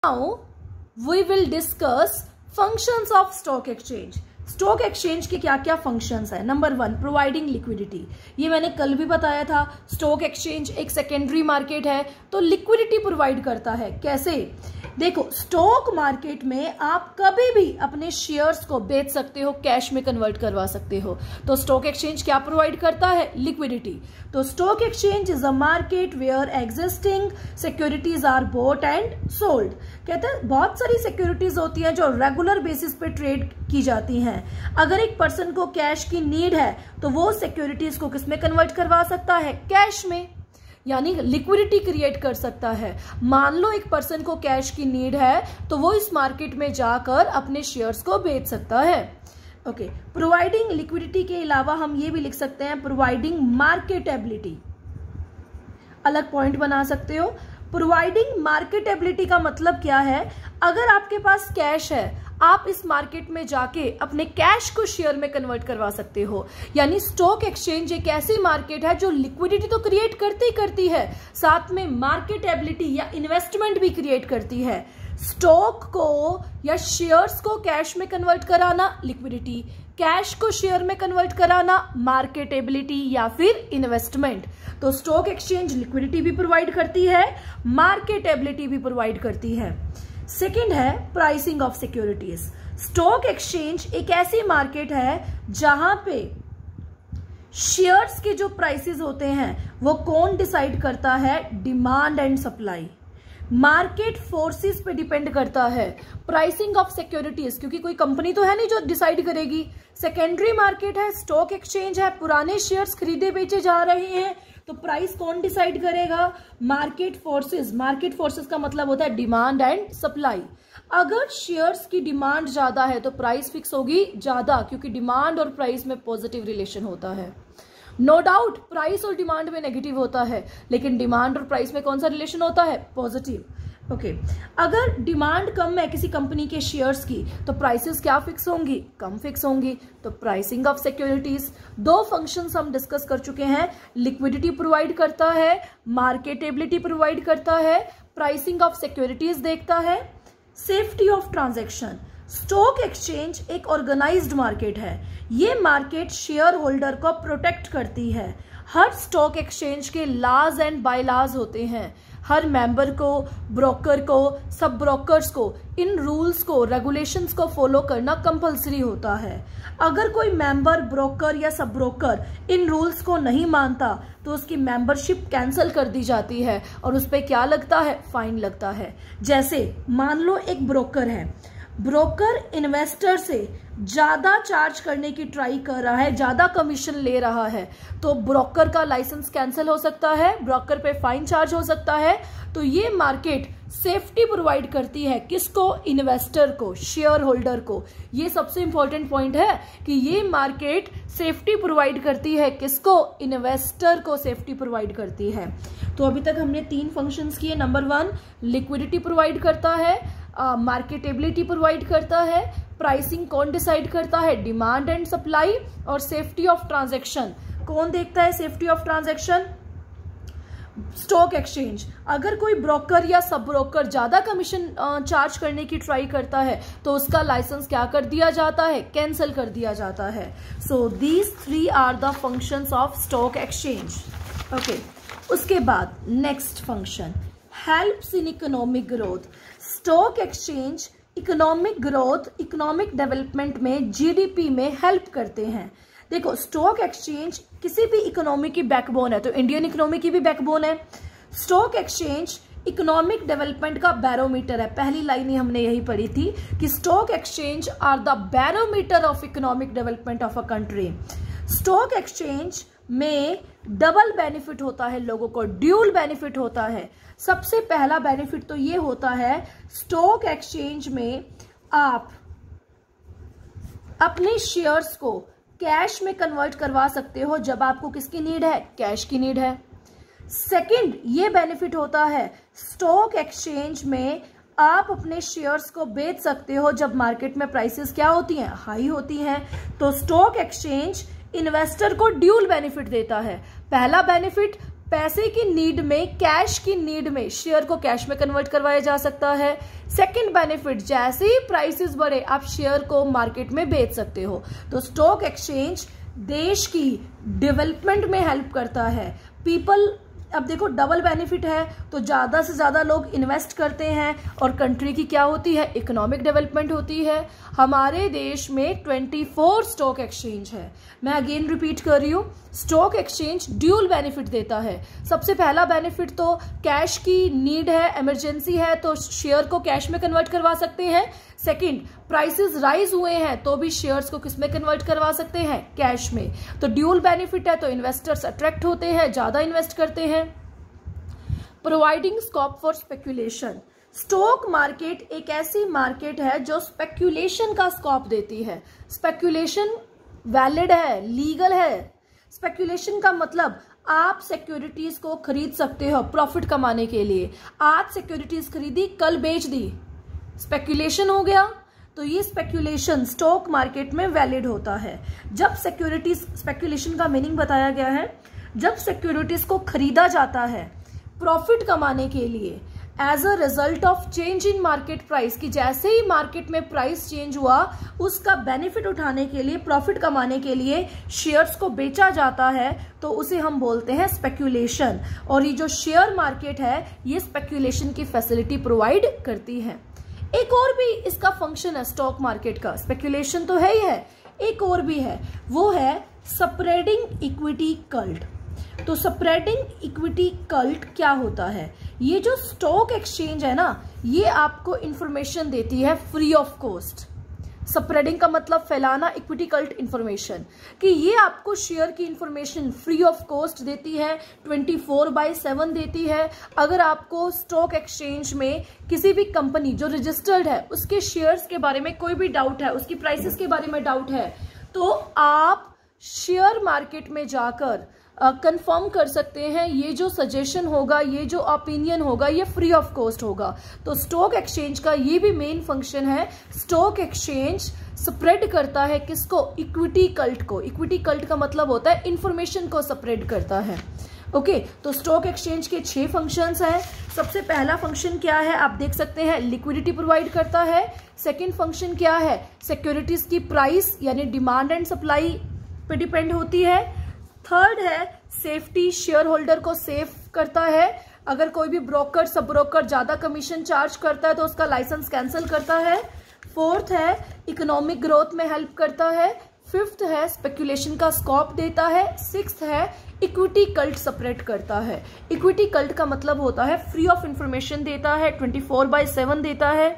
Now we will discuss functions of stock exchange. Stock exchange के क्या क्या functions है। Number 1, providing liquidity. ये मैंने कल भी बताया था। स्टॉक एक्सचेंज एक सेकेंडरी मार्केट है तो लिक्विडिटी प्रोवाइड करता है। कैसे? देखो, स्टॉक मार्केट में आप कभी भी अपने शेयर्स को बेच सकते हो, कैश में कन्वर्ट करवा सकते हो। तो स्टॉक एक्सचेंज क्या प्रोवाइड करता है? लिक्विडिटी। तो stock exchange is a market where existing securities are bought and sold. कहते हैं बहुत सारी सिक्योरिटीज होती हैं जो रेगुलर बेसिस पे ट्रेड की जाती हैं। अगर एक पर्सन को कैश की नीड है तो वो सिक्योरिटीज को किसमें कन्वर्ट करवा सकता है? कैश में, यानी लिक्विडिटी क्रिएट कर सकता है। मान लो एक पर्सन को कैश की नीड है तो वो इस मार्केट में जाकर अपने शेयर्स को बेच सकता है। ओके, प्रोवाइडिंग लिक्विडिटी के अलावा हम ये भी लिख सकते हैं प्रोवाइडिंग मार्केटेबिलिटी। अलग पॉइंट बना सकते हो। प्रोवाइडिंग मार्केटेबिलिटी का मतलब क्या है? अगर आपके पास कैश है, आप इस मार्केट में जाके अपने कैश को शेयर में कन्वर्ट करवा सकते हो। यानी स्टॉक एक्सचेंज एक ऐसी मार्केट है जो लिक्विडिटी तो क्रिएट करती है, साथ में मार्केटेबिलिटी या इन्वेस्टमेंट भी क्रिएट करती है। स्टॉक को या शेयर्स को कैश में कन्वर्ट कराना लिक्विडिटी, कैश को शेयर में कन्वर्ट कराना मार्केटेबिलिटी या फिर इन्वेस्टमेंट। तो स्टॉक एक्सचेंज लिक्विडिटी भी प्रोवाइड करती है, मार्केटेबिलिटी भी प्रोवाइड करती है। सेकेंड है pricing of securities. Stock exchange एक ऐसी मार्केट है जहां पे शेयर्स के जो प्राइसेस होते हैं वो कौन डिसाइड करता है? Demand and supply. Market forces पे डिपेंड करता है प्राइसिंग ऑफ सिक्योरिटीज, क्योंकि कोई कंपनी तो है नहीं जो डिसाइड करेगी। सेकेंडरी मार्केट है, स्टॉक एक्सचेंज है, पुराने शेयर्स खरीदे बेचे जा रहे हैं, तो प्राइस कौन डिसाइड करेगा? Market forces. मार्केट फोर्सेस का मतलब होता है डिमांड एंड सप्लाई। अगर शेयर्स की डिमांड ज्यादा है तो प्राइस फिक्स होगी ज्यादा, क्योंकि डिमांड और प्राइस में पॉजिटिव रिलेशन होता है। नो डाउट प्राइस और डिमांड में नेगेटिव होता है, लेकिन डिमांड और प्राइस में कौन सा रिलेशन होता है? पॉजिटिव। ओके, अगर डिमांड कम है किसी कंपनी के शेयर्स की तो प्राइसेस क्या फिक्स होंगी? कम फिक्स होंगी। तो प्राइसिंग ऑफ सिक्योरिटीज, दो फंक्शंस हम डिस्कस कर चुके हैं। लिक्विडिटी प्रोवाइड करता है, मार्केटेबिलिटी प्रोवाइड करता है, प्राइसिंग ऑफ सिक्योरिटीज देखता है। Safety of transaction. Stock exchange एक ऑर्गेनाइज्ड मार्केट है। ये मार्केट शेयर होल्डर को प्रोटेक्ट करती है। हर स्टॉक एक्सचेंज के लॉज एंड बाय लॉज होते हैं। हर मेंबर को, ब्रोकर को, सब ब्रोकर्स को इन रूल्स को, रेगुलेशंस को फॉलो करना कंपलसरी होता है। अगर कोई मेंबर, ब्रोकर या सब ब्रोकर इन रूल्स को नहीं मानता तो उसकी मेंबरशिप कैंसिल कर दी जाती है और उस पर क्या लगता है? फाइन लगता है। जैसे मान लो एक ब्रोकर है, ब्रोकर इन्वेस्टर से ज्यादा चार्ज करने की ट्राई कर रहा है, ज्यादा कमीशन ले रहा है, तो ब्रोकर का लाइसेंस कैंसिल हो सकता है, ब्रोकर पे फाइन चार्ज हो सकता है। तो ये मार्केट सेफ्टी प्रोवाइड करती है किसको? इन्वेस्टर को, शेयर होल्डर को। ये सबसे इंपॉर्टेंट पॉइंट है कि ये मार्केट सेफ्टी प्रोवाइड करती है किसको? इन्वेस्टर को सेफ्टी प्रोवाइड करती है। तो अभी तक हमने 3 फंक्शंस किए। नंबर 1, लिक्विडिटी प्रोवाइड करता है, मार्केटेबिलिटी प्रोवाइड करता है, प्राइसिंग कौन डिसाइड करता है? Demand and supply. और सेफ्टी ऑफ ट्रांजैक्शन कौन देखता है? Safety of transaction stock exchange. अगर कोई ब्रोकर या सब ब्रोकर ज्यादा कमीशन चार्ज करने की ट्राई करता है तो उसका लाइसेंस क्या कर दिया जाता है? कैंसिल कर दिया जाता है। So these 3 are the functions of stock exchange. Okay, उसके बाद next function, helps in economic growth. Stock exchange economic growth, economic development में, जीडीपी में हेल्प करते हैं। देखो, स्टॉक एक्सचेंज किसी भी इकोनॉमी की बैकबोन है, तो इंडियन इकोनॉमी की भी बैकबोन है। स्टॉक एक्सचेंज इकोनॉमिक डेवलपमेंट का बैरोमीटर है। पहली लाइन ही हमने यही पढ़ी थी कि stock exchange are the barometer of economic development of a country. Stock exchange में डबल बेनिफिट होता है लोगों को, ड्यूल बेनिफिट होता है। सबसे पहला बेनिफिट तो ये होता है, स्टॉक एक्सचेंज में आप अपने शेयर्स को कैश में कन्वर्ट करवा सकते हो जब आपको किसकी नीड है? कैश की नीड है। सेकंड ये बेनिफिट होता है, स्टॉक एक्सचेंज में आप अपने शेयर्स को बेच सकते हो जब मार्केट में प्राइसेस क्या होती हैं? हाई होती हैं। तो स्टॉक एक्सचेंज इन्वेस्टर को ड्यूल बेनिफिट देता है। पहला बेनिफिट पैसे की नीड में, कैश की नीड में शेयर को कैश में कन्वर्ट करवाया जा सकता है। सेकंड बेनिफिट, जैसे ही प्राइसेस बढ़े आप शेयर को मार्केट में बेच सकते हो। तो स्टॉक एक्सचेंज देश की डेवलपमेंट में हेल्प करता है। पीपल, अब देखो डबल बेनिफिट है, तो ज़्यादा से ज़्यादा लोग इन्वेस्ट करते हैं और कंट्री की क्या होती है, इकोनॉमिक डेवलपमेंट होती है। हमारे देश में 24 स्टॉक एक्सचेंज है। मैं अगेन रिपीट कर रही हूँ, स्टॉक एक्सचेंज ड्यूल बेनिफिट देता है। सबसे पहला बेनिफिट तो कैश की नीड है, इमरजेंसी है, तो शेयर को कैश में कन्वर्ट करवा सकते हैं। सेकंड, प्राइसेस राइज हुए हैं तो भी शेयर्स को किसमें कन्वर्ट करवा सकते हैं, कैश में। तो ड्यूल बेनिफिट है, तो इन्वेस्टर्स अट्रैक्ट होते हैं, ज्यादा इन्वेस्ट करते हैं। Providing scope for speculation, stock market एक ऐसी मार्केट है जो स्पेक्यूलेशन का स्कोप देती है। स्पेक्यूलेशन वैलिड है, लीगल है। स्पेक्यूलेशन का मतलब आप सिक्योरिटीज को खरीद सकते हो प्रॉफिट कमाने के लिए। आज सिक्योरिटीज खरीदी, कल बेच दी, स्पेक्यूलेशन हो गया। तो ये स्पेक्यूलेशन स्टॉक मार्केट में वैलिड होता है। जब सिक्योरिटीज, स्पेक्यूलेशन का मीनिंग बताया गया है, जब सिक्योरिटीज को खरीदा जाता है प्रॉफिट कमाने के लिए as a result of change in market price, की जैसे ही मार्केट में प्राइस चेंज हुआ उसका बेनिफिट उठाने के लिए, प्रॉफिट कमाने के लिए शेयर्स को बेचा जाता है, तो उसे हम बोलते हैं स्पेक्यूलेशन। और ये जो शेयर मार्केट है ये स्पेक्यूलेशन की फैसिलिटी प्रोवाइड करती है। एक और भी इसका फंक्शन है स्टॉक मार्केट का, स्पेक्यूलेशन तो है ही है, एक और भी है, वो है स्प्रेडिंग इक्विटी कल्ट। तो स्प्रेडिंग इक्विटी कल्ट क्या होता है, ये जो स्टॉक एक्सचेंज है ना, ये आपको इंफॉर्मेशन देती है फ्री ऑफ कॉस्ट। स्प्रेडिंग का मतलब फैलाना, इक्विटी कल्ट इंफॉर्मेशन, कि ये आपको शेयर की इंफॉर्मेशन फ्री ऑफ कॉस्ट देती है, 24/7 देती है। अगर आपको स्टॉक एक्सचेंज में किसी भी कंपनी जो रजिस्टर्ड है उसके शेयर्स के बारे में कोई भी डाउट है, उसकी प्राइसेस के बारे में डाउट है, तो आप शेयर मार्केट में जाकर कंफर्म कर सकते हैं ये जो सजेशन होगा, ये जो ओपिनियन होगा, ये फ्री ऑफ कॉस्ट होगा। तो स्टॉक एक्सचेंज का ये भी मेन फंक्शन है। स्टॉक एक्सचेंज स्प्रेड करता है किसको, इक्विटी कल्ट को। इक्विटी कल्ट का मतलब होता है इंफॉर्मेशन को स्प्रेड करता है। ओके, तो स्टॉक एक्सचेंज के 6 फंक्शंस हैं। सबसे पहला फंक्शन क्या है, आप देख सकते हैं, लिक्विडिटी प्रोवाइड करता है। सेकेंड फंक्शन क्या है, सिक्योरिटीज की प्राइस यानी डिमांड एंड सप्लाई पे डिपेंड होती है। थर्ड है सेफ्टी, शेयर होल्डर को सेफ करता है। अगर कोई भी ब्रोकर, सब ब्रोकर ज्यादा कमीशन चार्ज करता है तो उसका लाइसेंस कैंसिल करता है। फोर्थ है इकोनॉमिक ग्रोथ में हेल्प करता है। फिफ्थ है स्पेक्यूलेशन का स्कोप देता है। सिक्स्थ है इक्विटी कल्ट सेपरेट करता है। इक्विटी कल्ट का मतलब होता है फ्री ऑफ इंफॉर्मेशन देता है, 24/7 देता है।